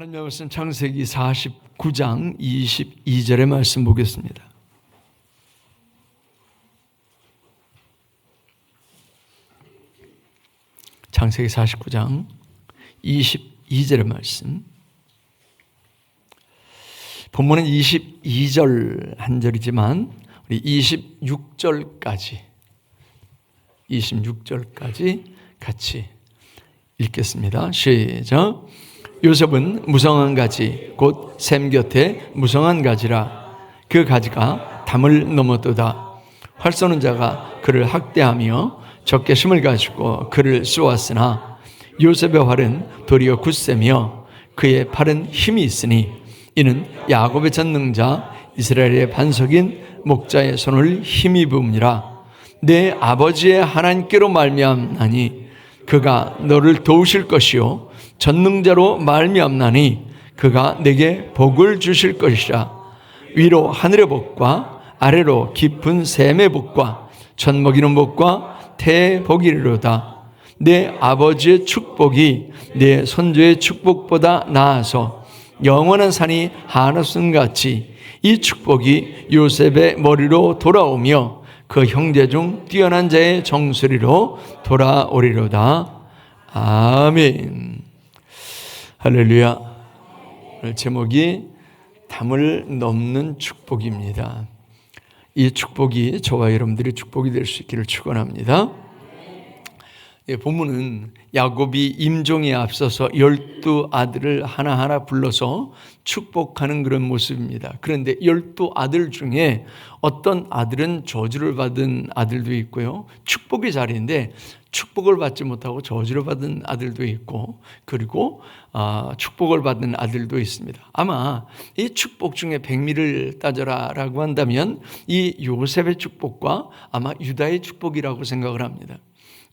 하나님의 말씀 창세기 49장 22절의 말씀 보겠습니다. 창세기 49장 22절의 말씀. 본문은 22절 한 절이지만 우리 26절까지 같이 읽겠습니다. 시작. 요셉은 무성한 가지 곧 샘 곁에 무성한 가지라. 그 가지가 담을 넘었도다. 활 쏘는 자가 그를 학대하며 적개심을 가지고 그를 쏘았으나 요셉의 활은 도리어 굳세며 그의 팔은 힘이 있으니 이는 야곱의 전능자 이스라엘의 반석인 목자의 손을 힘입음이라. 내 아버지의 하나님께로 말미암나니 그가 너를 도우실 것이요 전능자로 말미암나니 그가 내게 복을 주실 것이라. 위로 하늘의 복과 아래로 깊은 샘의 복과 젖 먹이는 복과 태의 복이로다. 내 아버지의 축복이 내 선조의 축복보다 나아서 영원한 산이 한없음같이 이 축복이 요셉의 머리로 돌아오며 그 형제 중 뛰어난 자의 정수리로 돌아오리로다. 아멘. 할렐루야. 오늘 제목이 담을 넘는 축복입니다. 이 축복이 저와 여러분들의 축복이 될 수 있기를 축원합니다. 본문은 야곱이 임종에 앞서서 12아들을 하나하나 불러서 축복하는 그런 모습입니다. 그런데 12아들 중에 어떤 아들은 저주를 받은 아들도 있고요, 축복의 자리인데 축복을 받지 못하고 저주를 받은 아들도 있고, 그리고 축복을 받는 아들도 있습니다. 아마 이 축복 중에 백미를 따져라라고 한다면 이 요셉의 축복과 아마 유다의 축복이라고 생각을 합니다.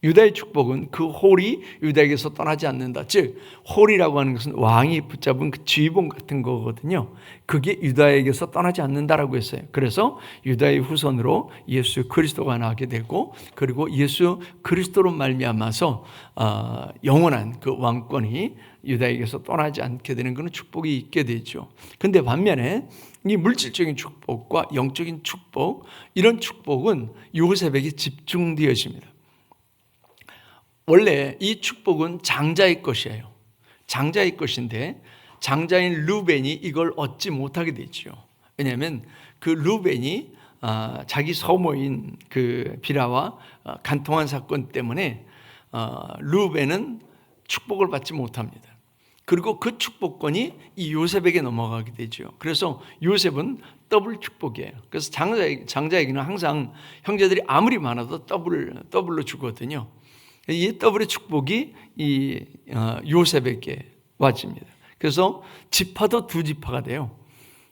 유다의 축복은 그 홀이 유다에게서 떠나지 않는다. 즉 홀이라고 하는 것은 왕이 붙잡은 그 지휘봉 같은 거거든요. 그게 유다에게서 떠나지 않는다라고 했어요. 그래서 유다의 후손으로 예수 그리스도가 나게 되고, 그리고 예수 그리스도로 말미암아서 영원한 그 왕권이 유다에게서 떠나지 않게 되는 그런 축복이 있게 되죠. 근데 반면에 이 물질적인 축복과 영적인 축복, 이런 축복은 요셉에게 집중되어집니다. 원래 이 축복은 장자의 것이에요. 장자의 것인데 장자인 르벤이 이걸 얻지 못하게 되죠. 왜냐하면 그 르벤이 자기 서모인 그 비라와 간통한 사건 때문에 르벤은 축복을 받지 못합니다. 그리고 그 축복권이 이 요셉에게 넘어가게 되죠. 그래서 요셉은 더블 축복이에요. 그래서 장자에게는 항상 형제들이 아무리 많아도 더블로 주거든요. 이 더블의 축복이 이 요셉에게 와집니다. 그래서 지파도 두 지파가 돼요.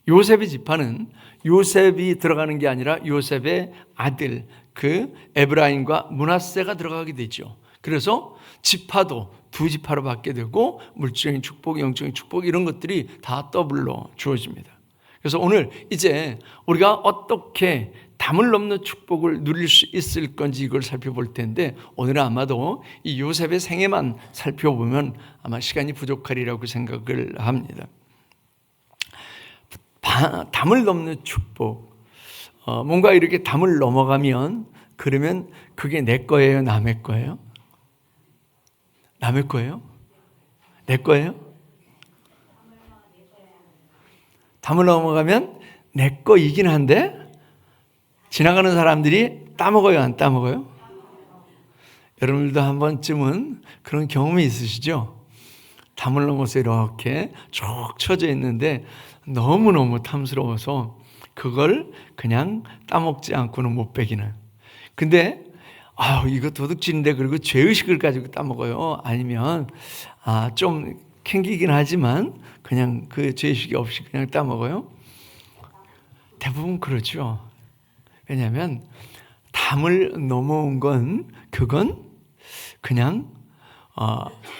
요셉의 지파는 요셉이 들어가는 게 아니라 요셉의 아들 그 에브라임과 므낫세가 들어가게 되죠. 그래서 지파도 두 지파로 받게 되고 물질적인 축복, 영적인 축복, 이런 것들이 다 더블로 주어집니다. 그래서 오늘 이제 우리가 어떻게 담을 넘는 축복을 누릴 수 있을 건지 이걸 살펴볼 텐데, 오늘은 아마도 이 요셉의 생애만 살펴보면 아마 시간이 부족하리라고 생각을 합니다. 담을 넘는 축복, 뭔가 이렇게 담을 넘어가면 그러면 그게 내 거예요, 남의 거예요? 남의 거예요? 내 거예요? 담을 넘어가면 내 거이긴 한데 지나가는 사람들이 따먹어요, 안 따먹어요? 여러분들도 한 번쯤은 그런 경험이 있으시죠? 담을 넘어서 이렇게 쭉 쳐져 있는데 너무너무 탐스러워서 그걸 그냥 따먹지 않고는 못 빼기는. 근데 이거 도둑질인데, 그리고 죄의식을 가지고 따먹어요? 아니면 좀 캥기긴 하지만 그냥 그 죄의식이 없이 그냥 따먹어요? 대부분 그렇죠. 왜냐하면 담을 넘어온 건 그건 그냥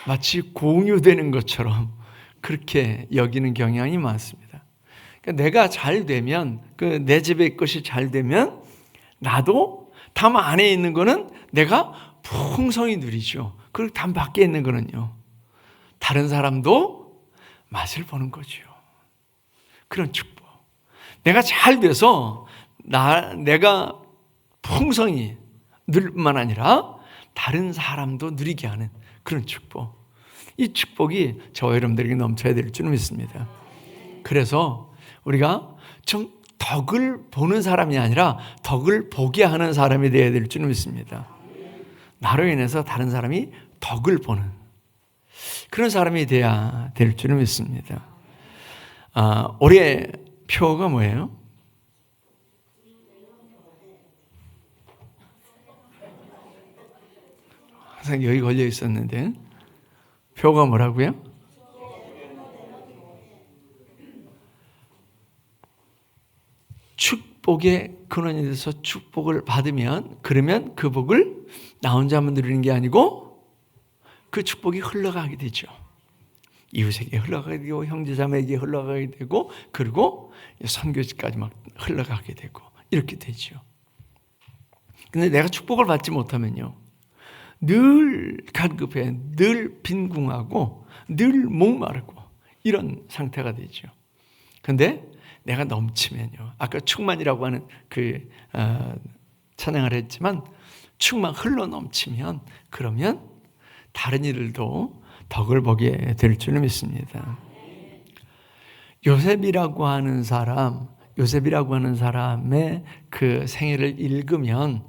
마치 공유되는 것처럼 그렇게 여기는 경향이 많습니다. 그러니까 내가 잘 되면, 그 내 집의 것이 잘 되면 나도 담 안에 있는 거는 내가 풍성히 누리죠. 그리고 담 밖에 있는 거는요, 다른 사람도 맛을 보는 거죠. 그런 축복. 내가 잘 돼서 내가 풍성히 누릴 뿐만 아니라 다른 사람도 누리게 하는 그런 축복. 이 축복이 저와 여러분들에게 넘쳐야 될 줄 믿습니다. 그래서 우리가 좀 덕을 보는 사람이 아니라 덕을 보게 하는 사람이 되어야 될 줄 믿습니다. 나로 인해서 다른 사람이 덕을 보는 그런 사람이 되어야 될 줄 믿습니다. 올해 표가 뭐예요? 항상 여기 걸려 있었는데 표가 뭐라고요? 축복의 근원이 돼서 축복을 받으면 그러면 그 복을 나 혼자만 누리는 게 아니고 그 축복이 흘러가게 되죠. 이웃에게 흘러가게 되고 형제자매에게 흘러가게 되고 그리고 선교지까지 막 흘러가게 되고 이렇게 되죠. 근데 내가 축복을 받지 못하면요, 늘 갈급해, 늘 빈궁하고 늘 목마르고 이런 상태가 되죠. 근데 내가 넘치면요, 아까 충만이라고 하는 찬양을 했지만 충만 흘러 넘치면 그러면 다른 이들도 덕을 보게 될 줄 믿습니다. 요셉이라고 하는 사람의 그 생애를 읽으면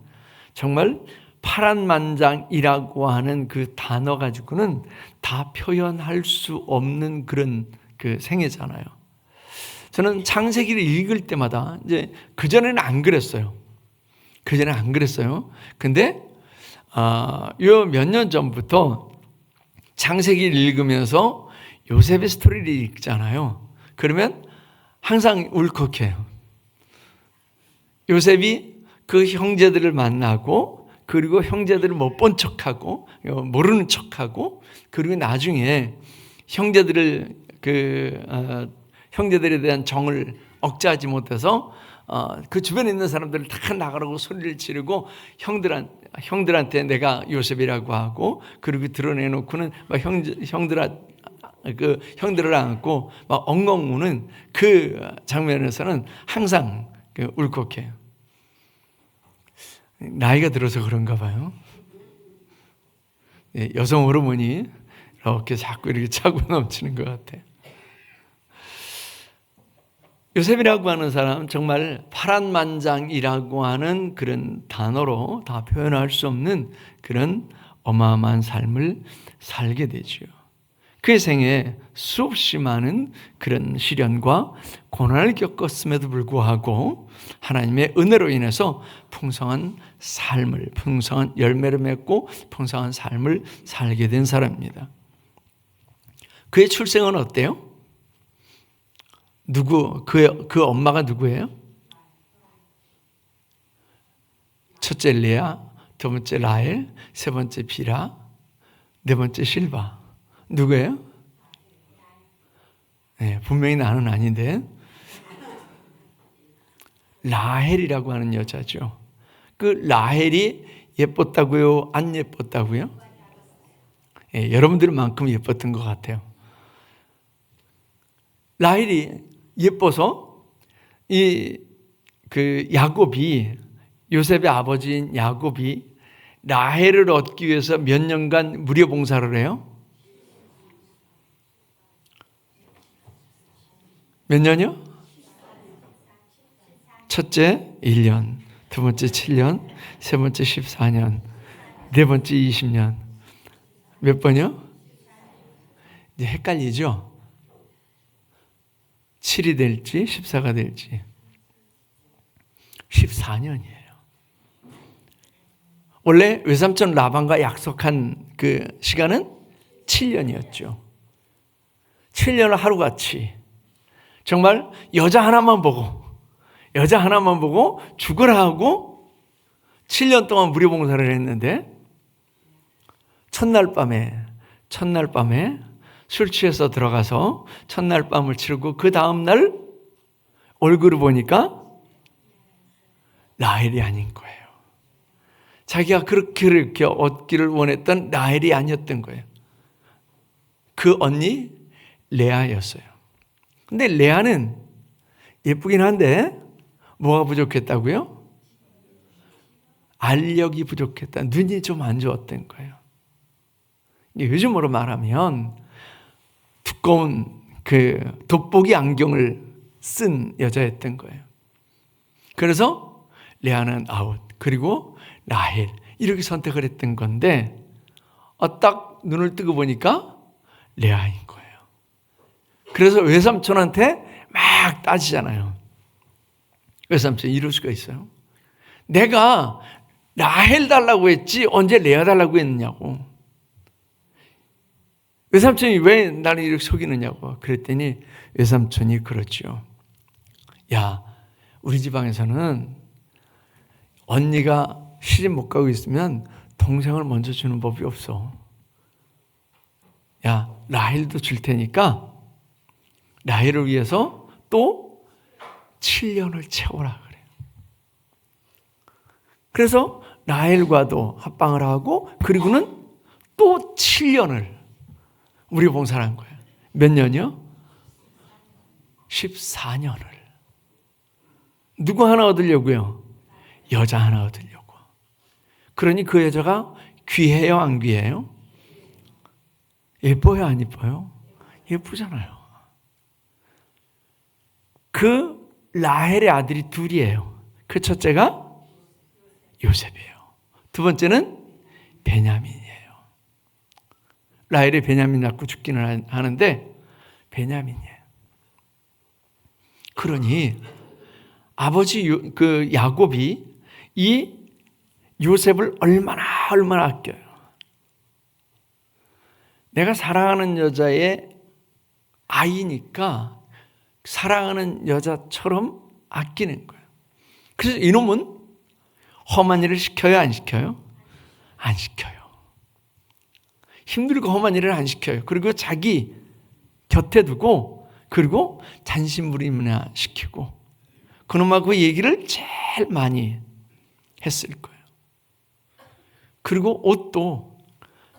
정말 파란만장이라고 하는 그 단어 가지고는 다 표현할 수 없는 그런 그 생애잖아요. 저는 창세기를 읽을 때마다 이제 그전에는 안 그랬어요. 근데 요 몇 년 전부터 창세기를 읽으면서 요셉의 스토리를 읽잖아요. 그러면 항상 울컥해요. 요셉이 그 형제들을 만나고 그리고 형제들을 못 본 척하고 모르는 척하고 그리고 나중에 형제들에 대한 정을 억제하지 못해서 그 주변에 있는 사람들을 다 나가라고 소리를 지르고 형들한테 내가 요셉이라고 하고 그리고 드러내놓고는 막 형들을 안고 막 엉엉 우는 그 장면에서는 항상 울컥해요. 나이가 들어서 그런가 봐요. 여성 호르몬이 이렇게 자꾸 이렇게 차고 넘치는 것 같아요. 요셉이라고 하는 사람 정말 파란만장이라고 하는 그런 단어로 다 표현할 수 없는 그런 어마어마한 삶을 살게 되죠. 그의 생에 수없이 많은 그런 시련과 고난을 겪었음에도 불구하고 하나님의 은혜로 인해서 풍성한 열매를 맺고 풍성한 삶을 살게 된 사람입니다. 그의 출생은 어때요? 그 엄마가 누구예요? 첫째 레아, 두 번째 라헬, 세 번째 비라, 네 번째 실바. 누구예요? 네, 분명히 나는 아닌데 라헬이라고 하는 여자죠. 그 라헬이 예뻤다고요? 안 예뻤다고요? 네, 여러분들만큼 예뻤던 것 같아요. 라헬이 예뻐서 야곱이, 요셉의 아버지인 야곱이 라헬을 얻기 위해서 몇 년간 무료 봉사를 해요? 몇 년이요? 첫째 1년, 두 번째 7년, 세 번째 14년, 네 번째 20년. 몇 번이요? 이제 헷갈리죠? 7이 될지 14가 될지 14년이에요. 원래 외삼촌 라반과 약속한 그 시간은 7년이었죠. 7년을 하루같이 정말 여자 하나만 보고 죽으라 하고 7년 동안 무료봉사를 했는데 첫날 밤에 술 취해서 들어가서 첫날 밤을 치르고 그 다음날 얼굴을 보니까 라헬이 아닌 거예요. 자기가 그렇게 얻기를 원했던 라헬이 아니었던 거예요. 그 언니 레아였어요. 근데 레아는 예쁘긴 한데 뭐가 부족했다고요? 알력이 부족했다. 눈이 좀 안 좋았던 거예요. 요즘으로 말하면 두꺼운 그 돋보기 안경을 쓴 여자였던 거예요. 그래서 레아는 아웃, 그리고 라헬 이렇게 선택을 했던 건데 딱 눈을 뜨고 보니까 레아인 거예요. 그래서 외삼촌한테 막 따지잖아요. 외삼촌 이럴 수가 있어요? 내가 라헬 달라고 했지 언제 레아 달라고 했느냐고. 외삼촌이 왜 나를 이렇게 속이느냐고. 그랬더니 외삼촌이 그렇죠. 야, 우리 지방에서는 언니가 시집 못 가고 있으면 동생을 먼저 주는 법이 없어. 야, 라헬도 줄 테니까 라헬을 위해서 또 7년을 채워라 그래요. 그래서 라헬과도 합방을 하고 그리고는 또 7년을 우리 봉사를 한 거예요. 몇 년이요? 14년을. 누구 하나 얻으려고요? 여자 하나 얻으려고. 그러니 그 여자가 귀해요, 안 귀해요? 예뻐요, 안 예뻐요? 예쁘잖아요. 그 라헬의 아들이 둘이에요. 그 첫째가 요셉이에요. 두 번째는 베냐민이에요. 라헬이 베냐민 낳고 죽기는 하는데 베냐민이에요. 그러니 아버지 그 야곱이 이 요셉을 얼마나 아껴요. 내가 사랑하는 여자의 아이니까 사랑하는 여자처럼 아끼는 거예요. 그래서 이놈은 험한 일을 시켜요, 안 시켜요? 안 시켜요. 힘들고 험한 일을 안 시켜요. 그리고 자기 곁에 두고 그리고 잔심부림이나 시키고 그놈하고 얘기를 제일 많이 했을 거예요. 그리고 옷도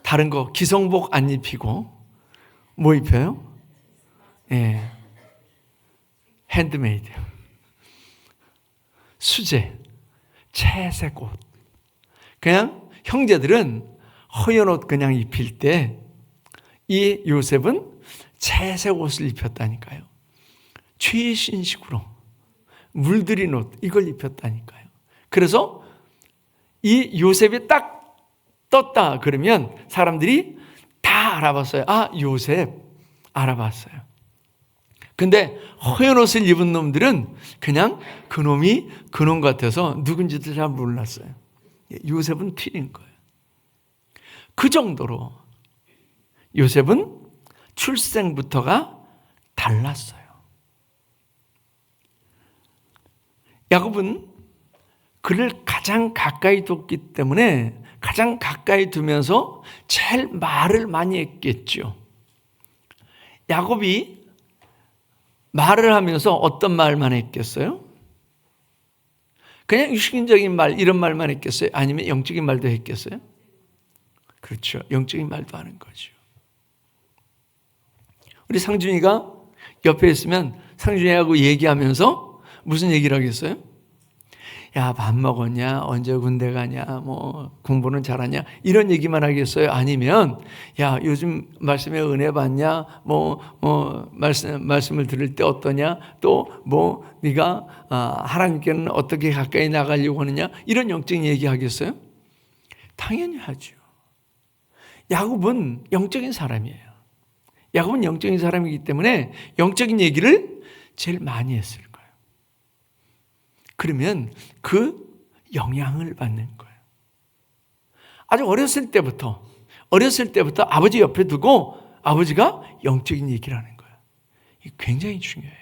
다른 거 기성복 안 입히고 뭐 입혀요? 예, 핸드메이드, 수제, 채색 옷. 그냥 형제들은 허연 옷 그냥 입힐 때 이 요셉은 채색 옷을 입혔다니까요. 최신식으로 물들인 옷 이걸 입혔다니까요. 그래서 이 요셉이 딱 떴다 그러면 사람들이 다 알아봤어요. 아, 요셉 알아봤어요. 근데 허연 옷을 입은 놈들은 그냥 그놈이 그놈 같아서 누군지도 잘 몰랐어요. 요셉은 튀는 거예요. 그 정도로 요셉은 출생부터가 달랐어요. 야곱은 그를 가장 가까이 뒀기 때문에 가장 가까이 두면서 제일 말을 많이 했겠죠. 야곱이 말을 하면서 어떤 말만 했겠어요? 그냥 유식인적인 말, 이런 말만 했겠어요? 아니면 영적인 말도 했겠어요? 그렇죠. 영적인 말도 하는 거죠. 우리 상준이가 옆에 있으면 상준이하고 얘기하면서 무슨 얘기를 하겠어요? 야, 밥 먹었냐? 언제 군대 가냐? 뭐 공부는 잘하냐? 이런 얘기만 하겠어요? 아니면 야, 요즘 말씀에 은혜 받냐? 말씀을 들을 때 어떠냐? 또 뭐 네가 하나님께는 어떻게 가까이 나가려고 하느냐? 이런 영적인 얘기 하겠어요? 당연히 하죠. 야곱은 영적인 사람이에요. 야곱은 영적인 사람이기 때문에 영적인 얘기를 제일 많이 했을 거예요. 그러면 그 영향을 받는 거예요. 아주 어렸을 때부터 아버지 옆에 두고 아버지가 영적인 얘기를 하는 거예요. 이게 굉장히 중요해요.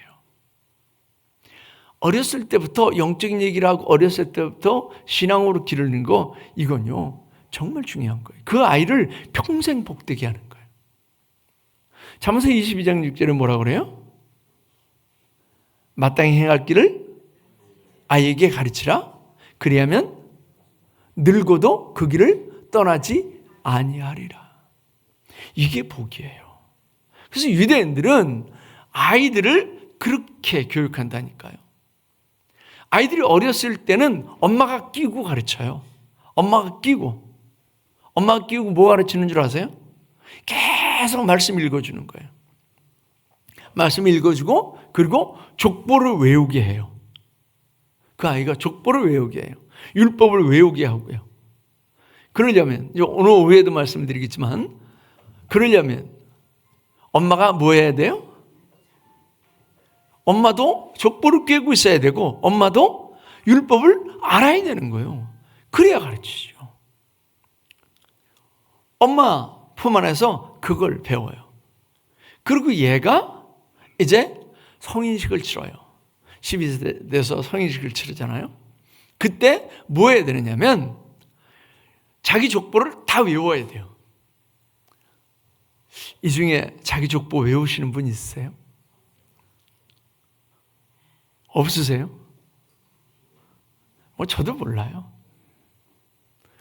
어렸을 때부터 영적인 얘기를 하고 어렸을 때부터 신앙으로 기르는 거 이건요 정말 중요한 거예요. 그 아이를 평생 복되게 하는 거예요. 잠언서 22장 6절에 뭐라고 그래요? 마땅히 행할 길을 아이에게 가르치라. 그리하면 늙어도 그 길을 떠나지 아니하리라. 이게 복이에요. 그래서 유대인들은 아이들을 그렇게 교육한다니까요. 아이들이 어렸을 때는 엄마가 끼고 가르쳐요. 엄마가 끼고 뭐 가르치는 줄 아세요? 계속 말씀 읽어주는 거예요. 말씀 읽어주고 그리고 족보를 외우게 해요. 그 아이가 족보를 외우게 해요. 율법을 외우게 하고요. 그러려면 오늘 오후에도 말씀드리겠지만 그러려면 엄마가 뭐 해야 돼요? 엄마도 족보를 꿰고 있어야 되고 엄마도 율법을 알아야 되는 거예요. 그래야 가르치죠. 엄마 품 안에서 그걸 배워요. 그리고 얘가 이제 성인식을 치러요. 12세 돼서 성인식을 치르잖아요. 그때 뭐 해야 되느냐면 자기 족보를 다 외워야 돼요. 이 중에 자기 족보 외우시는 분 있으세요? 없으세요? 저도 몰라요.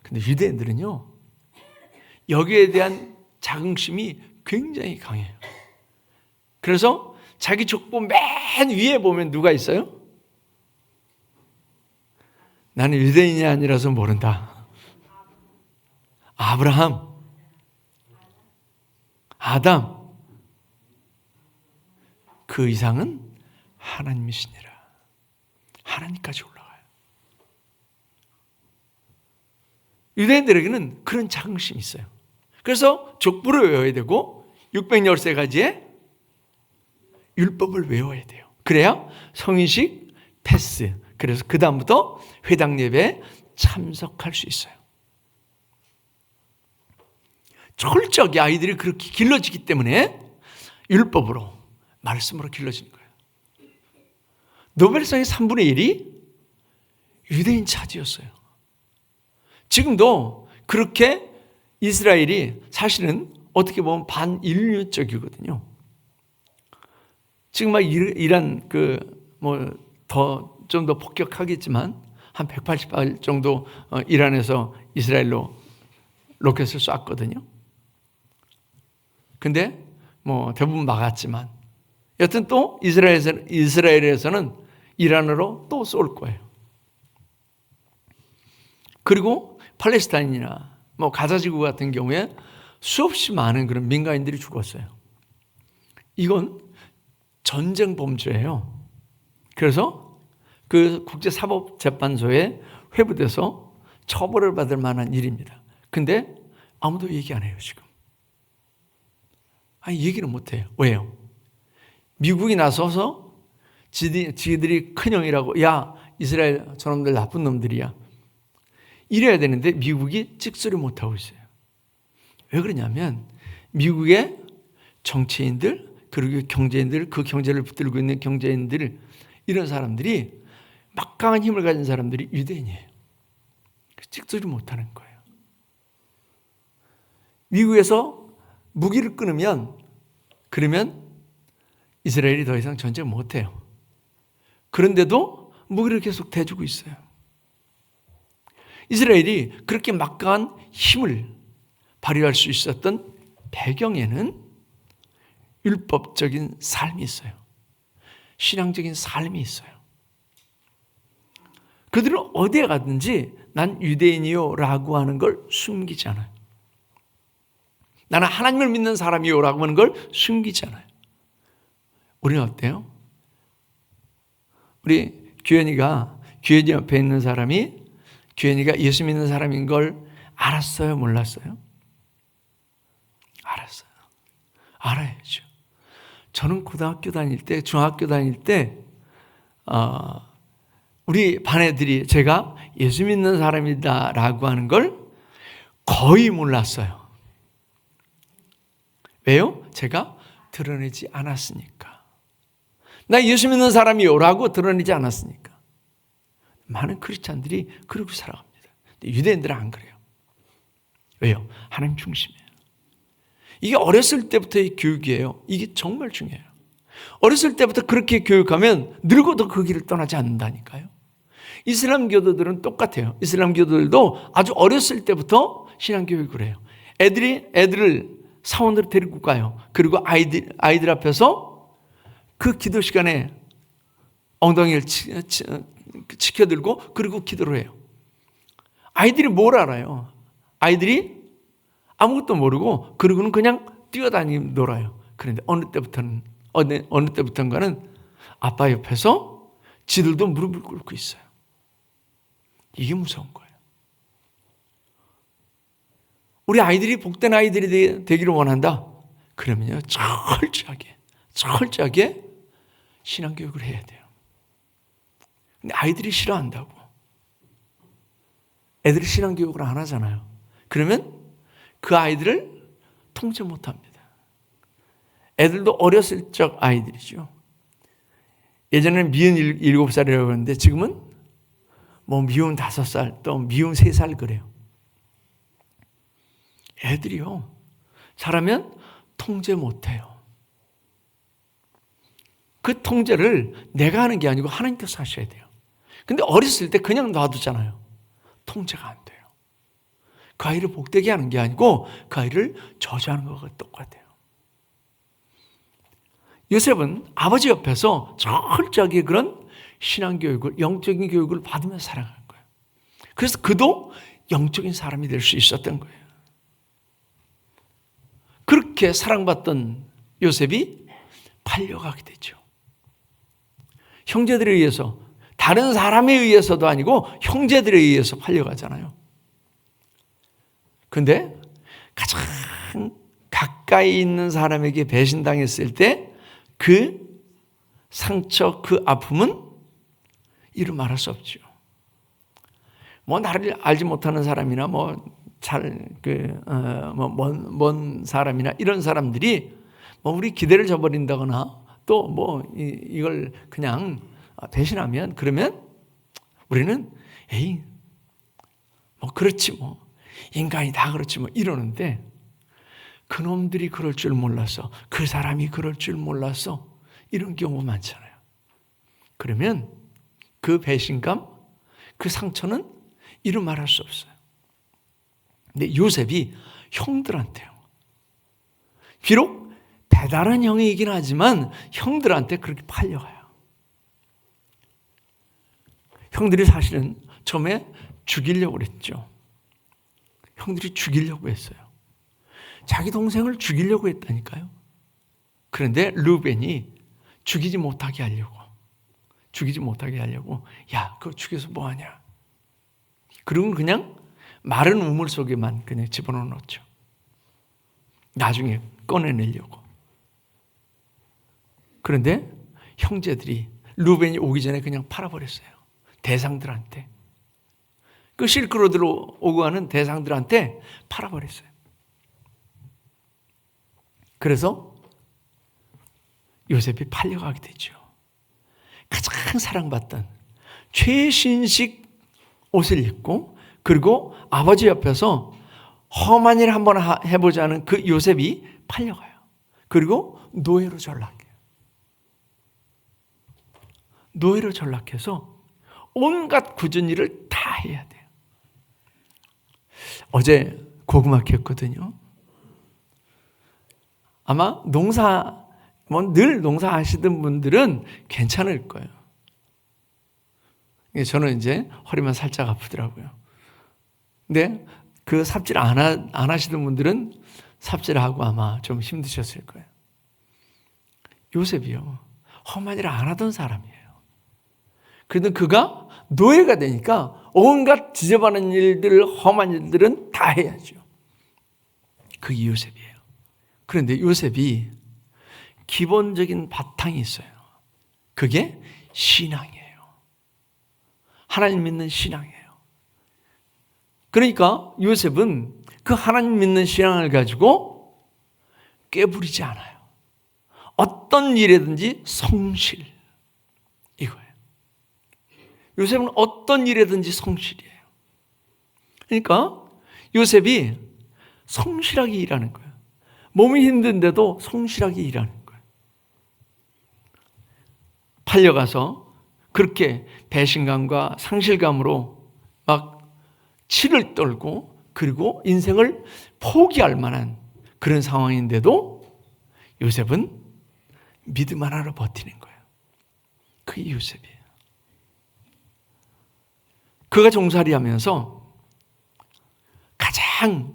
근데 유대인들은요, 여기에 대한 자긍심이 굉장히 강해요. 그래서 자기 족보 맨 위에 보면 누가 있어요? 나는 유대인이 아니라서 모른다. 아브라함, 아담, 그 이상은 하나님이시니라. 하나님까지 올라가요. 유대인들에게는 그런 자긍심이 있어요. 그래서 족보를 외워야 되고 613가지의 율법을 외워야 돼요. 그래야 성인식 패스. 그래서 그 다음부터 회당 예배에 참석할 수 있어요. 철저하게 아이들이 그렇게 길러지기 때문에 율법으로, 말씀으로 길러지는 거예요. 노벨상의 3분의 1이 유대인 차지였어요. 지금도 그렇게 이스라엘이 사실은 어떻게 보면 반인류적이거든요. 지금 막 이란 좀 더 폭격하겠지만 한 188 정도 이란에서 이스라엘로 로켓을 쐈거든요. 근데 대부분 막았지만 여튼 또 이스라엘에서는 이란으로 또 쏠 거예요. 그리고 팔레스타인이나 가자지구 같은 경우에 수없이 많은 그런 민간인들이 죽었어요. 이건 전쟁 범죄예요. 그래서 그 국제사법재판소에 회부돼서 처벌을 받을 만한 일입니다. 근데 아무도 얘기 안 해요, 지금. 얘기를 못 해요. 왜요? 미국이 나서서 지들이 큰형이라고, 야, 이스라엘 저놈들 나쁜 놈들이야. 이래야 되는데 미국이 찍소리 못하고 있어요. 왜 그러냐면 미국의 정치인들, 그리고 경제인들, 그 경제를 붙들고 있는 경제인들, 이런 사람들이 막강한 힘을 가진 사람들이 유대인이에요. 찍소리 못하는 거예요. 미국에서 무기를 끊으면 그러면 이스라엘이 더 이상 전쟁 못해요. 그런데도 무기를 계속 대주고 있어요. 이스라엘이 그렇게 막강한 힘을 발휘할 수 있었던 배경에는 율법적인 삶이 있어요. 신앙적인 삶이 있어요. 그들은 어디에 가든지 난 유대인이요 라고 하는 걸 숨기지 않아요. 나는 하나님을 믿는 사람이요 라고 하는 걸 숨기지 않아요. 우리는 어때요? 우리 규현이 옆에 있는 사람이 규현이가 예수 믿는 사람인 걸 알았어요? 몰랐어요? 알았어요. 알아야죠. 저는 고등학교 다닐 때, 중학교 다닐 때 우리 반 애들이 제가 예수 믿는 사람이다라고 하는 걸 거의 몰랐어요. 왜요? 제가 드러내지 않았으니까. 나 예수 믿는 사람이요라고 드러내지 않았으니까. 많은 크리스찬들이 그렇게 살아갑니다. 근데 유대인들은 안 그래요. 왜요? 하나님 중심이에요. 이게 어렸을 때부터의 교육이에요. 이게 정말 중요해요. 어렸을 때부터 그렇게 교육하면 늙어도 그 길을 떠나지 않는다니까요. 이슬람 교도들은 똑같아요. 이슬람 교도들도 아주 어렸을 때부터 신앙 교육을 해요. 애들을 사원으로 데리고 가요. 그리고 아이들 앞에서 그 기도 시간에 엉덩이를 치켜들고 그리고 기도를 해요. 아이들이 뭘 알아요? 아이들이 아무것도 모르고 그러고는 그냥 뛰어다니고 놀아요. 그런데 어느 때부터인가는 아빠 옆에서 지들도 무릎을 꿇고 있어요. 이게 무서운 거예요. 우리 아이들이 복된 아이들이 되기를 원한다. 그러면요, 철저하게 신앙교육을 해야 돼요. 근데 아이들이 싫어한다고. 애들이 신앙교육을 안 하잖아요. 그러면 그 아이들을 통제 못 합니다. 애들도 어렸을 적 아이들이죠. 예전에는 미운 7살이라고 그러는데 지금은 뭐 미운 5살, 또 미운 3살 그래요. 애들이요, 잘하면 통제 못 해요. 그 통제를 내가 하는 게 아니고 하나님께서 하셔야 돼요. 근데 어렸을 때 그냥 놔두잖아요. 통제가 안 돼요. 그 아이를 복되게 하는 게 아니고 그 아이를 저주하는 것과 똑같아요. 요셉은 아버지 옆에서 철저하게 그런 신앙교육을, 영적인 교육을 받으면서 살아간 거예요. 그래서 그도 영적인 사람이 될 수 있었던 거예요. 그렇게 사랑받던 요셉이 팔려가게 되죠. 형제들에 의해서, 다른 사람에 의해서도 아니고 형제들에 의해서 팔려가잖아요. 근데 가장 가까이 있는 사람에게 배신당했을 때 그 상처, 그 아픔은 이루 말할 수 없죠. 뭐 나를 알지 못하는 사람이나 먼 사람이나 이런 사람들이 뭐 우리 기대를 저버린다거나 또 뭐 이걸 그냥 배신하면, 그러면 우리는 에이 뭐 그렇지 뭐 인간이 다 그렇지 뭐 이러는데, 그놈들이 그럴 줄 몰라서, 그 사람이 그럴 줄 몰라서 이런 경우 많잖아요. 그러면 그 배신감, 그 상처는 이루 말할 수 없어요. 근데 요셉이 형들한테요, 비록 대단한 형이긴 하지만 형들한테 그렇게 팔려가요. 형들이 사실은 처음에 죽이려고 그랬죠. 형들이 죽이려고 했어요. 자기 동생을 죽이려고 했다니까요. 그런데 르우벤이 죽이지 못하게 하려고, 야, 그거 죽여서 뭐하냐. 그리고 그냥 마른 우물 속에만 그냥 집어넣어 놓죠. 나중에 꺼내내려고. 그런데 형제들이 르우벤이 오기 전에 그냥 팔아버렸어요. 대상들한테. 그 실크로드로 오고 가는 대상들한테 팔아버렸어요. 그래서 요셉이 팔려가게 되죠. 가장 사랑받던 최신식 옷을 입고, 그리고 아버지 옆에서 험한 일 한번 해보자는 그 요셉이 팔려가요. 그리고 노예로 전락해요. 노예로 전락해서 온갖 굳은 일을 다 해야 돼요. 어제 고구마 캤거든요. 아마 늘 농사 하시던 분들은 괜찮을 거예요. 저는 이제 허리만 살짝 아프더라고요. 근데 그 삽질 안 하시던 분들은 삽질하고 아마 좀 힘드셨을 거예요. 요셉이요, 험한 일을 안 하던 사람이에요. 그래도 그가 노예가 되니까 온갖 지저분한 일들, 험한 일들은 다 해야죠. 그게 요셉이에요. 그런데 요셉이 기본적인 바탕이 있어요. 그게 신앙이에요. 하나님 믿는 신앙이에요. 그러니까 요셉은 그 하나님 믿는 신앙을 가지고 꾀부리지 않아요. 어떤 일이든지 성실, 이거예요. 요셉은 어떤 일이든지 성실이에요. 그러니까 요셉이 성실하게 일하는 거예요. 몸이 힘든데도 성실하게 일하는 거예요. 팔려가서 그렇게 배신감과 상실감으로 막 치를 떨고, 그리고 인생을 포기할 만한 그런 상황인데도 요셉은 믿음 하나로 버티는 거예요. 그게 요셉이에요. 그가 종살이 하면서 가장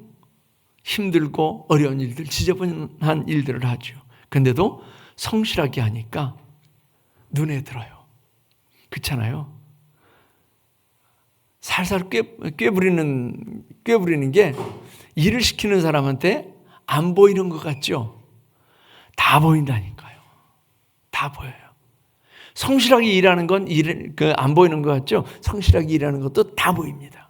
힘들고 어려운 일들, 지저분한 일들을 하죠. 근데도 성실하게 하니까 눈에 들어요. 그렇잖아요. 살살 꾀부리는 게 일을 시키는 사람한테 안 보이는 것 같죠? 다 보인다니까요. 다 보여요. 성실하게 일하는 건 안 보이는 것 같죠? 성실하게 일하는 것도 다 보입니다.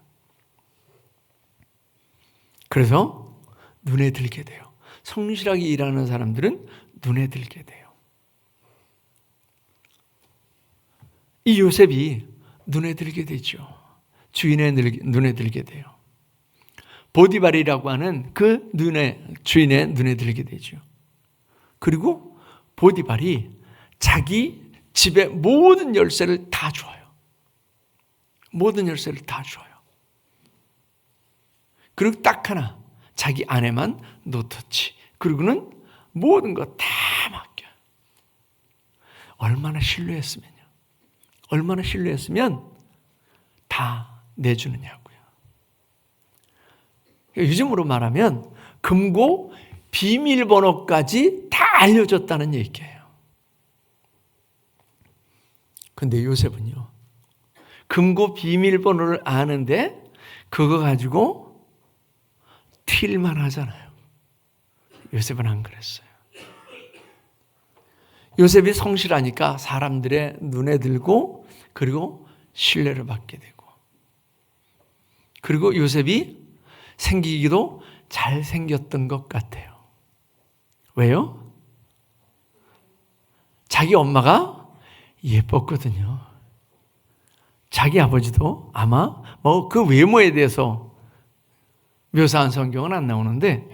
그래서 눈에 들게 돼요. 성실하게 일하는 사람들은 눈에 들게 돼요. 이 요셉이 눈에 들게 되죠. 주인의 눈에 들게 돼요. 보디발이라고 하는 그 주인의 눈에 들게 되죠. 그리고 보디발이 자기 집의 모든 열쇠를 다 줘요. 모든 열쇠를 다 줘요. 그리고 딱 하나, 자기 아내만 노터치. 그리고는 모든 거 다 맡겨요. 얼마나 신뢰했으면요. 얼마나 신뢰했으면 다 내주느냐고요. 요즘으로 말하면 금고 비밀번호까지 다 알려줬다는 얘기예요. 근데 요셉은요, 금고 비밀번호를 아는데 그거 가지고 튈만 하잖아요. 요셉은 안 그랬어요. 요셉이 성실하니까 사람들의 눈에 들고 그리고 신뢰를 받게 되고, 그리고 요셉이 생기기도 잘생겼던 것 같아요. 왜요? 자기 엄마가 예뻤거든요. 자기 아버지도 아마 그 외모에 대해서 묘사한 성경은 안 나오는데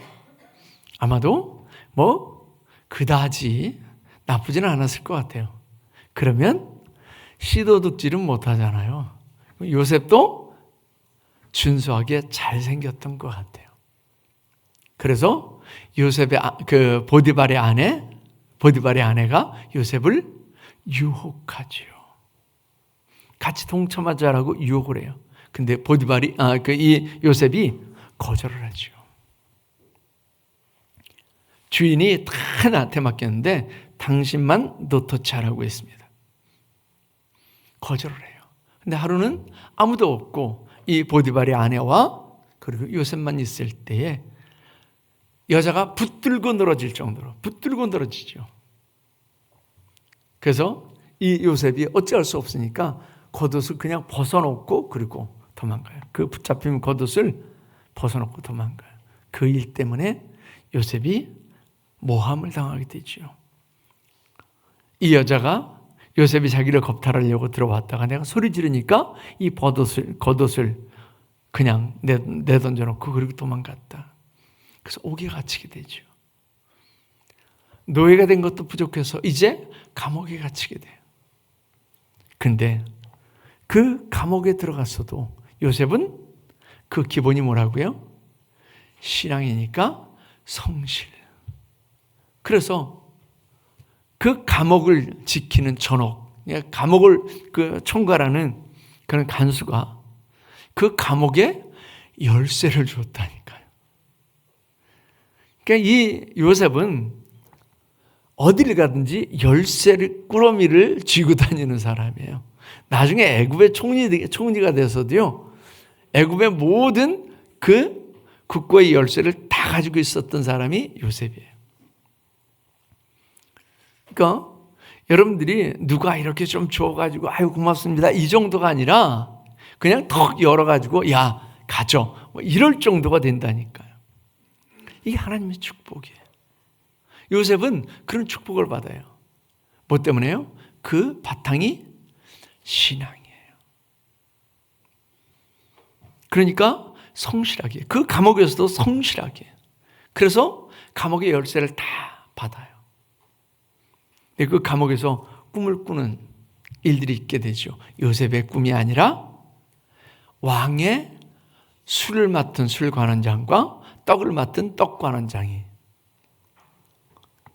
아마도 그다지 나쁘지는 않았을 것 같아요. 그러면 시도둑질은 못하잖아요. 요셉도 준수하게 잘생겼던 것 같아요. 그래서 요셉의 보디발의 아내가 요셉을 유혹하지요. 같이 동참하자라고 유혹을 해요. 근데 이 요셉이 거절을 하죠. 주인이 다 나한테 맡겼는데 당신만 노터치 하라고 했습니다. 거절을 해요. 근데 하루는 아무도 없고 이 보디발의 아내와 그리고 요셉만 있을 때에 여자가 붙들고 늘어질 정도로 붙들고 늘어지죠. 그래서 이 요셉이 어찌할 수 없으니까 겉옷을 그냥 벗어놓고 그리고 도망가요. 그 붙잡힌 겉옷을 벗어놓고 도망가요. 그 일 때문에 요셉이 모함을 당하게 되죠. 이 여자가 요셉이 자기를 겁탈하려고 들어왔다가 내가 소리 지르니까 이 겉옷을 그냥 내던져 놓고 그리고 도망갔다. 그래서 옥에 갇히게 되죠. 노예가 된 것도 부족해서 이제 감옥에 갇히게 돼요. 근데 그 감옥에 들어갔어도 요셉은 그 기본이 뭐라고요? 신앙이니까 성실. 그래서 그 감옥을 지키는 전옥, 감옥을 총괄하는 그런 간수가 그 감옥에 열쇠를 줬다니까요. 그러니까 이 요셉은 어디를 가든지 열쇠를 꾸러미를 쥐고 다니는 사람이에요. 나중에 애굽의 총리가 돼서도요, 애굽의 모든 그 국고의 열쇠를 다 가지고 있었던 사람이 요셉이에요. 그러니까 여러분들이 누가 이렇게 좀 줘가지고 아유 고맙습니다 이 정도가 아니라 그냥 턱 열어가지고 야 가져 이럴 정도가 된다니까요. 이게 하나님의 축복이에요. 요셉은 그런 축복을 받아요. 뭐 때문에요? 그 바탕이 신앙이에요. 그러니까 성실하게, 그 감옥에서도 성실하게, 그래서 감옥의 열쇠를 다 받아요. 근데 그 감옥에서 꿈을 꾸는 일들이 있게 되죠. 요셉의 꿈이 아니라 왕의 술을 맡은 술관원장과 떡을 맡은 떡관원장이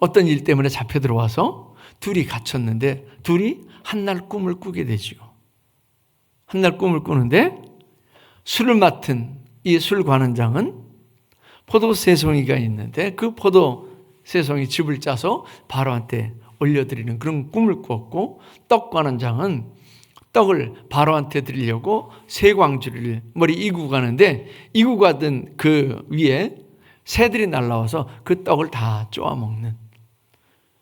어떤 일 때문에 잡혀 들어와서 둘이 갇혔는데 둘이 한날 꿈을 꾸게 되지요. 한날 꿈을 꾸는데 술을 맡은 이 술 관원장은 포도 세 송이가 있는데 그 포도 세 송이 즙을 짜서 바로한테 올려드리는 그런 꿈을 꾸었고, 떡 관원장은 떡을 바로한테 드리려고 세 광주리를 머리 이고 가는데 이고 가던 그 위에 새들이 날라와서 그 떡을 다 쪼아먹는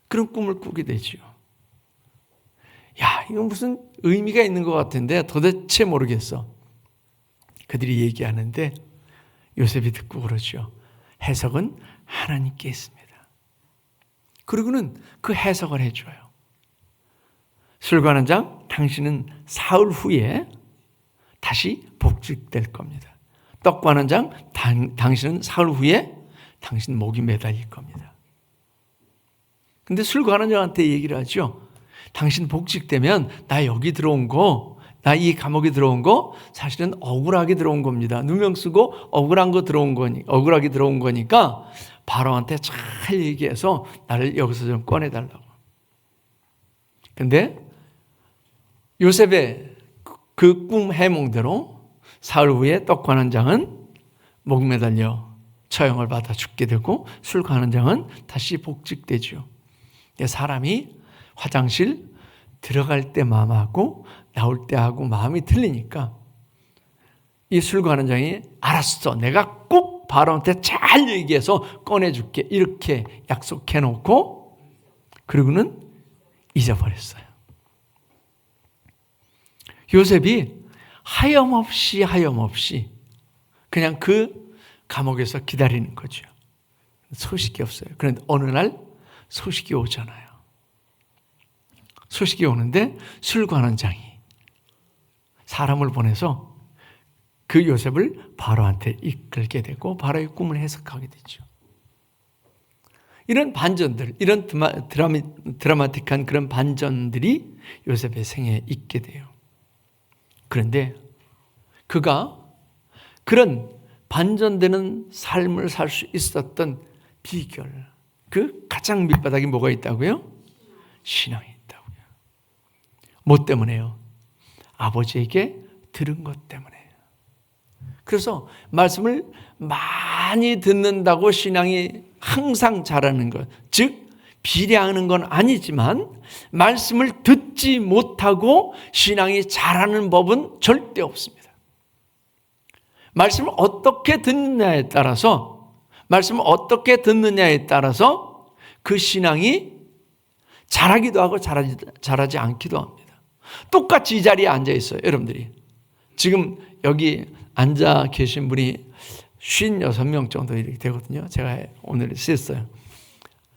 그런 꿈을 꾸게 되지요. 야, 이건 무슨 의미가 있는 것 같은데 도대체 모르겠어. 그들이 얘기하는데 요셉이 듣고 그러죠. 해석은 하나님께 있습니다. 그리고는 그 해석을 해줘요. 술관원장, 당신은 사흘 후에 다시 복직될 겁니다. 떡관원장, 당신은 사흘 후에 당신 목이 매달릴 겁니다. 근데 술관원장한테 얘기를 하죠. 당신 복직되면 나 여기 들어온 거, 나 이 감옥에 들어온 거 사실은 억울하게 들어온 겁니다. 누명 쓰고 억울하게 들어온 거니까 바로한테 잘 얘기해서 나를 여기서 좀 꺼내달라고. 근데 요셉의 그 꿈 해몽대로 사흘 후에 떡관원장은 목 매달려 처형을 받아 죽게 되고 술관원장은 다시 복직되죠. 사람이 화장실 들어갈 때 마음하고 나올 때 하고 마음이 틀리니까 이 술관원장이 알았어, 내가 꼭 바로한테 잘 얘기해서 꺼내줄게 이렇게 약속해놓고 그리고는 잊어버렸어요. 요셉이 하염없이 그냥 그 감옥에서 기다리는 거죠. 소식이 없어요. 그런데 어느 날 소식이 오잖아요. 소식이 오는데 술관원장이 사람을 보내서 그 요셉을 바로한테 이끌게 되고 바로의 꿈을 해석하게 되죠. 이런 반전들, 이런 드라마틱한 그런 반전들이 요셉의 생애에 있게 돼요. 그런데 그가 그런 반전되는 삶을 살 수 있었던 비결, 그 가장 밑바닥이 뭐가 있다고요? 신앙이 있다고요. 뭐 때문에요? 아버지에게 들은 것 때문에요. 그래서 말씀을 많이 듣는다고 신앙이 항상 자라는 것, 즉 비례하는 건 아니지만 말씀을 듣지 못하고 신앙이 자라는 법은 절대 없습니다. 말씀을 어떻게 듣느냐에 따라서 그 신앙이 자라기도 하고 자라지 않기도 합니다. 똑같이 이 자리에 앉아 있어요. 여러분들이 지금 여기 앉아 계신 분이 56명 정도 이렇게 되거든요. 제가 오늘 셌어요.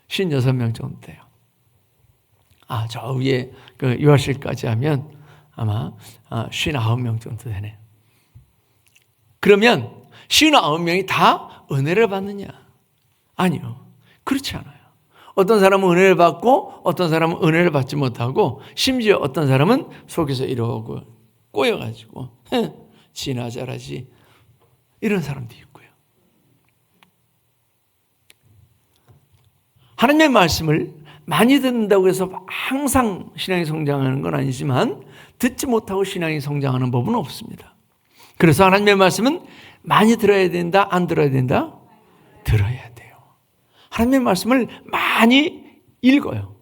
56명 정도 돼요. 저 위에 그 유아실까지 하면 아마 59명 정도 되네요. 그러면 59명이 다 은혜를 받느냐? 아니요. 그렇지 않아요. 어떤 사람은 은혜를 받고 어떤 사람은 은혜를 받지 못하고 심지어 어떤 사람은 속에서 이러고 꼬여가지고 지나 잘하지 이런 사람도 있고요. 하나님의 말씀을 많이 듣는다고 해서 항상 신앙이 성장하는 건 아니지만 듣지 못하고 신앙이 성장하는 법은 없습니다. 그래서 하나님의 말씀은 많이 들어야 된다, 안 들어야 된다? 들어야 돼요. 하나님의 말씀을 많이 읽어요.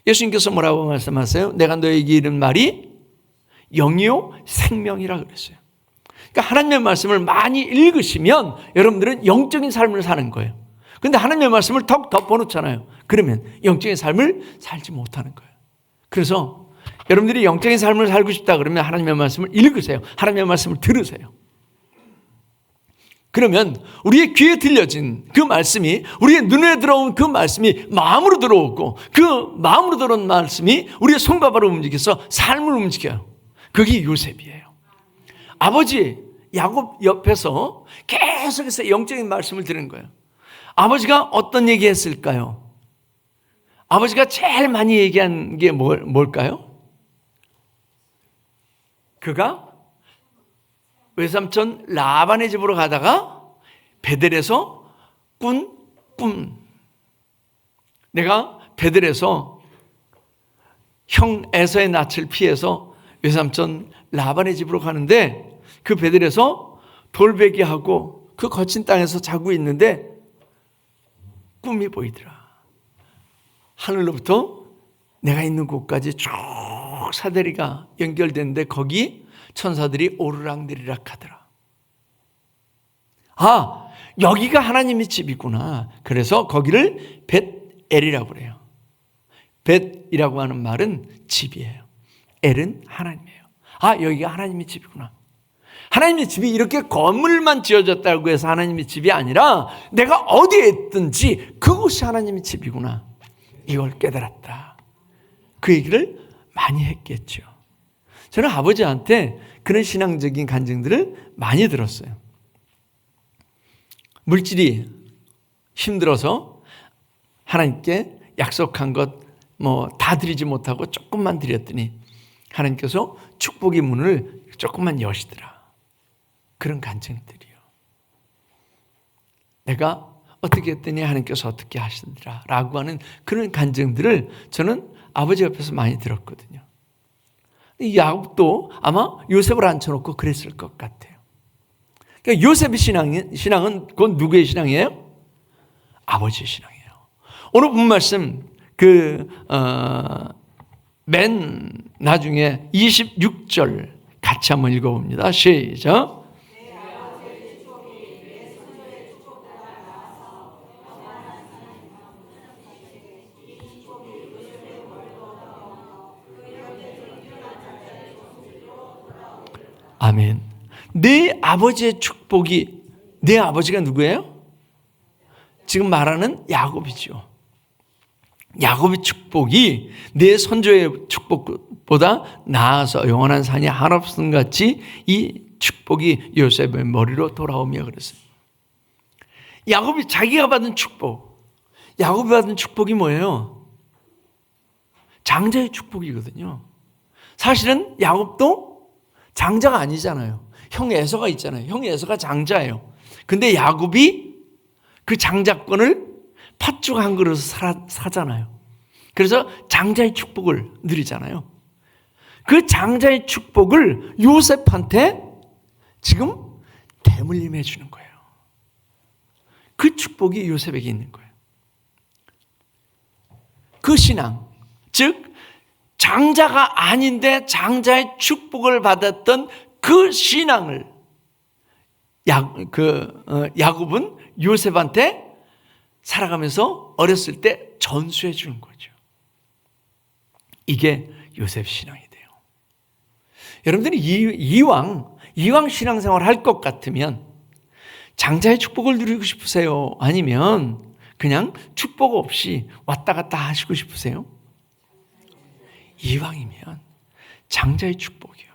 예수님께서 뭐라고 말씀하세요? 내가 너에게 이른 말이 영이요 생명이라 그랬어요. 그러니까 하나님의 말씀을 많이 읽으시면 여러분들은 영적인 삶을 사는 거예요. 그런데 하나님의 말씀을 턱 덮어놓잖아요. 그러면 영적인 삶을 살지 못하는 거예요. 그래서 여러분들이 영적인 삶을 살고 싶다 그러면 하나님의 말씀을 읽으세요. 하나님의 말씀을 들으세요. 그러면 우리의 귀에 들려진 그 말씀이, 우리의 눈에 들어온 그 말씀이 마음으로 들어오고 그 마음으로 들어온 말씀이 우리의 손과 발을 움직여서 삶을 움직여요. 그게 요셉이에요. 아버지 야곱 옆에서 계속해서 영적인 말씀을 들은 거예요. 아버지가 어떤 얘기 했을까요? 아버지가 제일 많이 얘기한 게 뭘까요? 그가 외삼촌 라반의 집으로 가다가 베델에서 꾼 꿈. 내가 베들에서 형 에서의 낯을 피해서 외삼촌 라반의 집으로 가는데 그 베들에서 돌베개하고 그 거친 땅에서 자고 있는데 꿈이 보이더라. 하늘로부터 내가 있는 곳까지 쭉 사다리가 연결되는데 거기 천사들이 오르락내리락 하더라. 아, 여기가 하나님의 집이구나. 그래서 거기를 벳엘이라고 그래요. 벳이라고 하는 말은 집이에요. 엘은 하나님이에요. 아, 여기가 하나님의 집이구나. 하나님의 집이 이렇게 건물만 지어졌다고 해서 하나님의 집이 아니라 내가 어디에 있든지 그곳이 하나님의 집이구나. 이걸 깨달았다. 그 얘기를 많이 했겠죠. 저는 아버지한테 그런 신앙적인 간증들을 많이 들었어요. 물질이 힘들어서 하나님께 약속한 것 다 드리지 못하고 조금만 드렸더니 하나님께서 축복의 문을 조금만 여시더라. 그런 간증들이요. 내가 어떻게 했더니 하나님께서 어떻게 하시더라 라고 하는 그런 간증들을 저는 아버지 옆에서 많이 들었거든요. 이 야곱도 아마 요셉을 앉혀놓고 그랬을 것 같아요. 그러니까 요셉의 신앙은 그건 누구의 신앙이에요? 아버지의 신앙이에요. 오늘 본 말씀 맨 나중에 26절 같이 한번 읽어봅니다. 시작. 아멘. 내 아버지의 축복이, 내 아버지가 누구예요? 지금 말하는 야곱이죠. 야곱의 축복이 내 선조의 축복보다 나아서 영원한 산이 한없음 같이 이 축복이 요셉의 머리로 돌아오며 그랬어요. 야곱이 자기가 받은 축복, 야곱이 받은 축복이 뭐예요? 장자의 축복이거든요. 사실은 야곱도 장자가 아니잖아요. 형 에서가 있잖아요. 형 에서가 장자예요. 근데 야곱이 그 장자권을 팥죽 한 그릇을 사잖아요. 그래서 장자의 축복을 누리잖아요. 그 장자의 축복을 요셉한테 지금 대물림해 주는 거예요. 그 축복이 요셉에게 있는 거예요. 그 신앙, 즉 장자가 아닌데 장자의 축복을 받았던 그 신앙을 야곱은 요셉한테 살아가면서 어렸을 때 전수해 주는 거죠. 이게 요셉 신앙이 돼요. 여러분들이 이왕 신앙생활을 할 것 같으면 장자의 축복을 누리고 싶으세요? 아니면 그냥 축복 없이 왔다 갔다 하시고 싶으세요? 이왕이면 장자의 축복이요.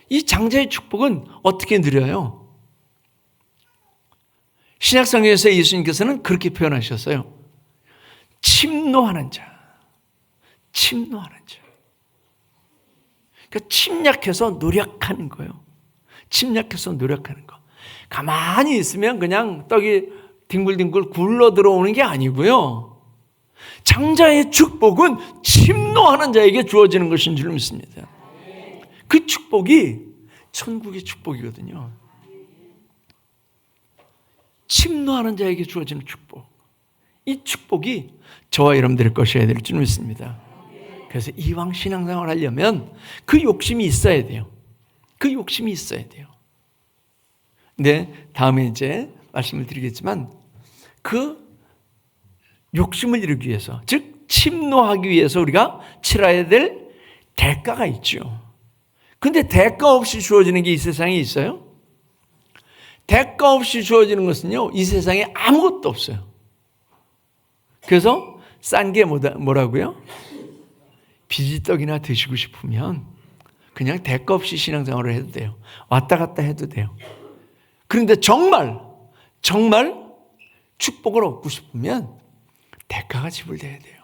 이 장자의 축복은 어떻게 누려요? 신약성경에서 예수님께서는 그렇게 표현하셨어요. 침노하는 자. 침노하는 자. 그러니까 침략해서 노력하는 거예요. 침략해서 노력하는 거. 가만히 있으면 그냥 떡이 뒹굴뒹굴 굴러 들어오는 게 아니고요. 장자의 축복은 침노하는 자에게 주어지는 것인 줄 믿습니다. 그 축복이 천국의 축복이거든요. 침노하는 자에게 주어지는 축복. 이 축복이 저와 여러분들의 것이어야 될 줄 믿습니다. 그래서 이왕 신앙생활을 하려면 그 욕심이 있어야 돼요. 그 욕심이 있어야 돼요. 근데 다음에 이제 말씀을 드리겠지만 그 욕심을 이루기 위해서, 즉 침노하기 위해서 우리가 치러야 될 대가가 있죠. 근데 대가 없이 주어지는 게 이 세상에 있어요? 대가 없이 주어지는 것은요, 이 세상에 아무것도 없어요. 그래서 싼 게 뭐라고요? 비지떡이나 드시고 싶으면 그냥 대가 없이 신앙생활을 해도 돼요. 왔다 갔다 해도 돼요. 그런데 정말 축복을 얻고 싶으면 대가가 지불돼야 돼요.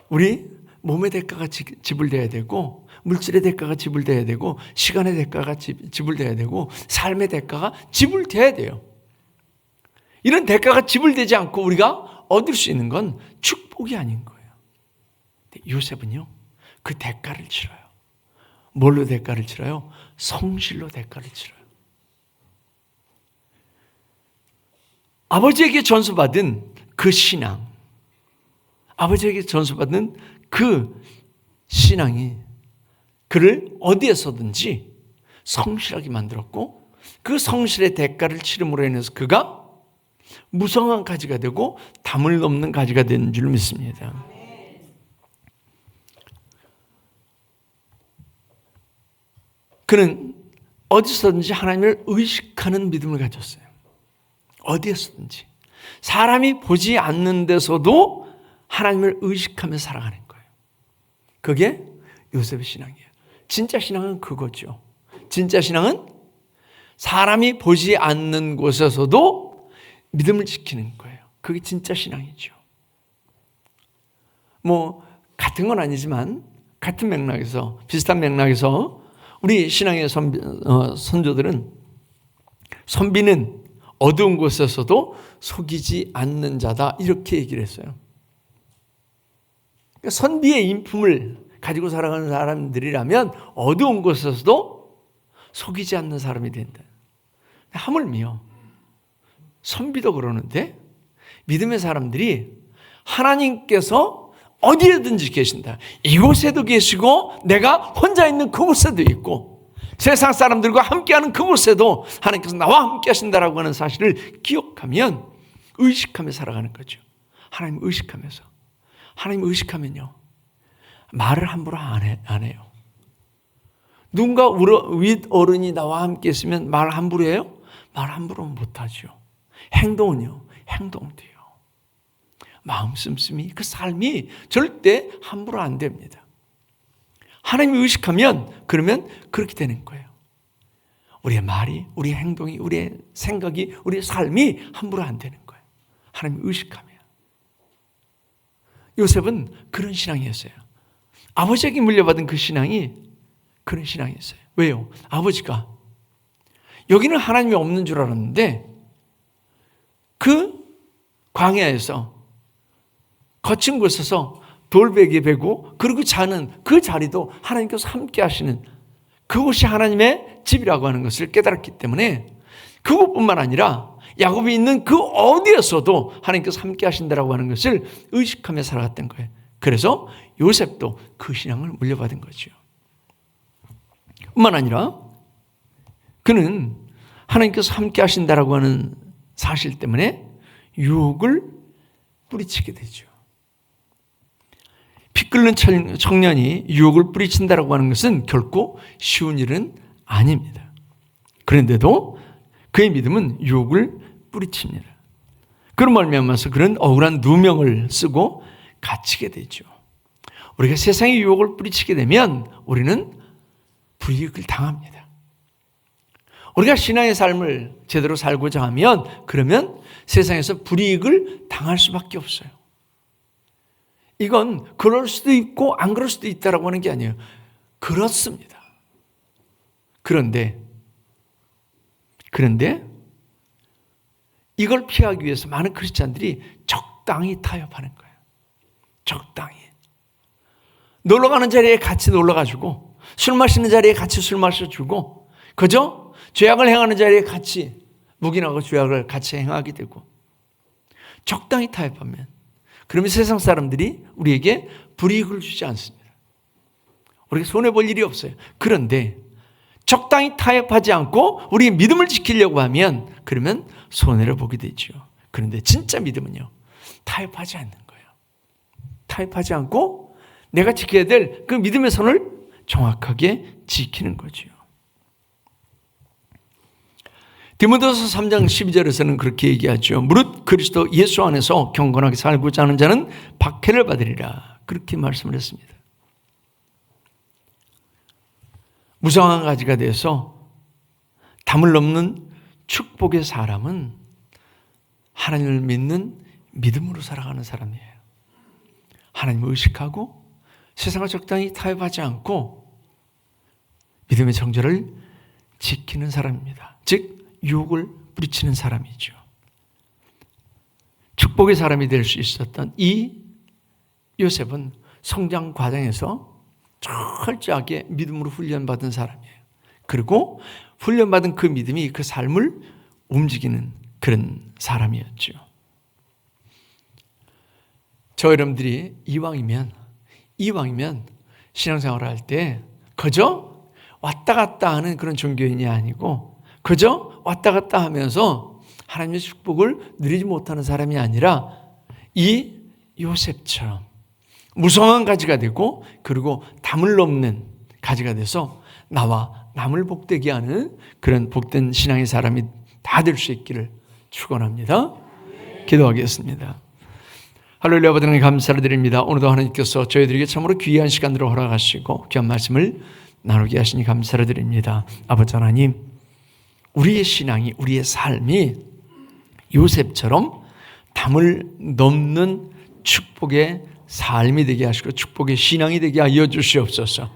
우리 몸의 대가가 지불돼야 되고, 물질의 대가가 지불돼야 되고, 시간의 대가가 지불돼야 되고, 삶의 대가가 지불돼야 돼요. 이런 대가가 지불되지 않고 우리가 얻을 수 있는 건 축복이 아닌 거예요. 요셉은요, 그 대가를 치러요. 뭘로 대가를 치러요? 성실로 대가를 치러요. 아버지에게 전수받은 그 신앙, 아버지에게 전수받은 그 신앙이 그를 어디에서든지 성실하게 만들었고, 그 성실의 대가를 치름으로 인해서 그가 무성한 가지가 되고 담을 넘는 가지가 된 줄 믿습니다. 그는 어디서든지 하나님을 의식하는 믿음을 가졌어요. 어디에서든지. 사람이 보지 않는 데서도 하나님을 의식하며 살아가는 거예요. 그게 요셉의 신앙이에요. 진짜 신앙은 그거죠. 진짜 신앙은 사람이 보지 않는 곳에서도 믿음을 지키는 거예요. 그게 진짜 신앙이죠. 같은 건 아니지만 같은 맥락에서, 비슷한 맥락에서 우리 신앙의 선조들은 선비는 어두운 곳에서도 속이지 않는 자다, 이렇게 얘기를 했어요. 그러니까 선비의 인품을 가지고 살아가는 사람들이라면 어두운 곳에서도 속이지 않는 사람이 된다. 하물며 선비도 그러는데 믿음의 사람들이 하나님께서 어디에든지 계신다. 이곳에도 계시고 내가 혼자 있는 그곳에도 있고 세상 사람들과 함께하는 그곳에도 하나님께서 나와 함께 하신다라고 하는 사실을 기억하면 의식하며 살아가는 거죠. 하나님 의식하면서. 하나님 의식하면요, 말을 함부로 안 해요. 누군가 윗 어른이 나와 함께 있으면 말 함부로 해요? 말 함부로 못하죠. 행동은요, 행동도요. 마음 씀씀이, 그 삶이 절대 함부로 안 됩니다. 하나님을 의식하면 그러면 그렇게 되는 거예요. 우리의 말이, 우리의 행동이, 우리의 생각이, 우리의 삶이 함부로 안 되는 거예요. 하나님을 의식하면. 요셉은 그런 신앙이었어요. 아버지에게 물려받은 그 신앙이 그런 신앙이었어요. 왜요? 아버지가 여기는 하나님이 없는 줄 알았는데 그 광야에서 거친 곳에서 돌베개 베고 그리고 자는 그 자리도 하나님께서 함께 하시는 그곳이 하나님의 집이라고 하는 것을 깨달았기 때문에 그것뿐만 아니라 야곱이 있는 그 어디에서도 하나님께서 함께 하신다라고 하는 것을 의식하며 살아갔던 거예요. 그래서 요셉도 그 신앙을 물려받은 거죠. 뿐만 아니라 그는 하나님께서 함께 하신다라고 하는 사실 때문에 유혹을 뿌리치게 되죠. 피 끓는 청년이 유혹을 뿌리친다라고 하는 것은 결코 쉬운 일은 아닙니다. 그런데도 그의 믿음은 유혹을 뿌리칩니다. 그런 말미암아서 그런 억울한 누명을 쓰고 갇히게 되죠. 우리가 세상의 유혹을 뿌리치게 되면 우리는 불이익을 당합니다. 우리가 신앙의 삶을 제대로 살고자 하면 그러면 세상에서 불이익을 당할 수밖에 없어요. 이건 그럴 수도 있고 안 그럴 수도 있다라고 하는 게 아니에요. 그렇습니다. 그런데 이걸 피하기 위해서 많은 크리스찬들이 적당히 타협하는 거예요. 적당히. 놀러 가는 자리에 같이 놀러 가지고 술 마시는 자리에 같이 술 마셔주고 그죠? 죄악을 행하는 자리에 같이 묵인하고 죄악을 같이 행하게 되고 적당히 타협하면 그러면 세상 사람들이 우리에게 불이익을 주지 않습니다. 우리가 손해볼 일이 없어요. 그런데 적당히 타협하지 않고 우리의 믿음을 지키려고 하면 그러면 손해를 보게 되죠. 그런데 진짜 믿음은요, 타협하지 않는 거예요. 타협하지 않고 내가 지켜야 될 그 믿음의 선을 정확하게 지키는 거죠. 디모데후서 3장 12절에서는 그렇게 얘기하죠. 무릇 그리스도 예수 안에서 경건하게 살고자 하는 자는 박해를 받으리라. 그렇게 말씀을 했습니다. 무성한 가지가 돼서 담을 넘는 축복의 사람은 하나님을 믿는 믿음으로 살아가는 사람이에요. 하나님을 의식하고 세상을 적당히 타협하지 않고 믿음의 정절을 지키는 사람입니다. 즉 유혹을 뿌리치는 사람이죠. 축복의 사람이 될 수 있었던 이 요셉은 성장 과정에서 철저하게 믿음으로 훈련받은 사람이에요. 그리고 훈련받은 그 믿음이 그 삶을 움직이는 그런 사람이었죠. 저 여러분들이 이왕이면 신앙생활을 할 때 그저 왔다 갔다 하는 그런 종교인이 아니고 그저 왔다 갔다 하면서 하나님의 축복을 누리지 못하는 사람이 아니라 이 요셉처럼 무성한 가지가 되고 그리고 담을 넘는 가지가 돼서 나와 남을 복되게 하는 그런 복된 신앙의 사람이 다 될 수 있기를 축원합니다. 기도하겠습니다. 할렐루야. 아버지 하나님 감사를 드립니다. 오늘도 하나님께서 저희들에게 참으로 귀한 시간들을 허락하시고 귀한 말씀을 나누게 하시니 감사를 드립니다. 아버지 하나님, 우리의 신앙이, 우리의 삶이 요셉처럼 담을 넘는 축복의 삶이 되게 하시고 축복의 신앙이 되게 하여 주시옵소서.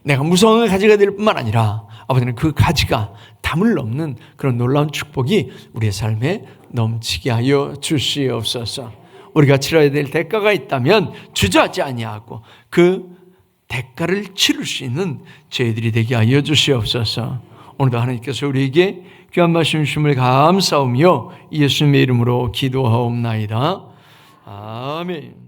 내가 무성한 가지가 될 뿐만 아니라 아버지는 그 가지가 담을 넘는 그런 놀라운 축복이 우리의 삶에 넘치게 하여 주시옵소서. 우리가 치러야 될 대가가 있다면 주저하지 아니하고 그 대가를 치를 수 있는 저희들이 되게 하여 주시옵소서. 오늘도 하나님께서 우리에게 귀한 말씀 주심을 감사하며 예수님의 이름으로 기도하옵나이다. 아멘.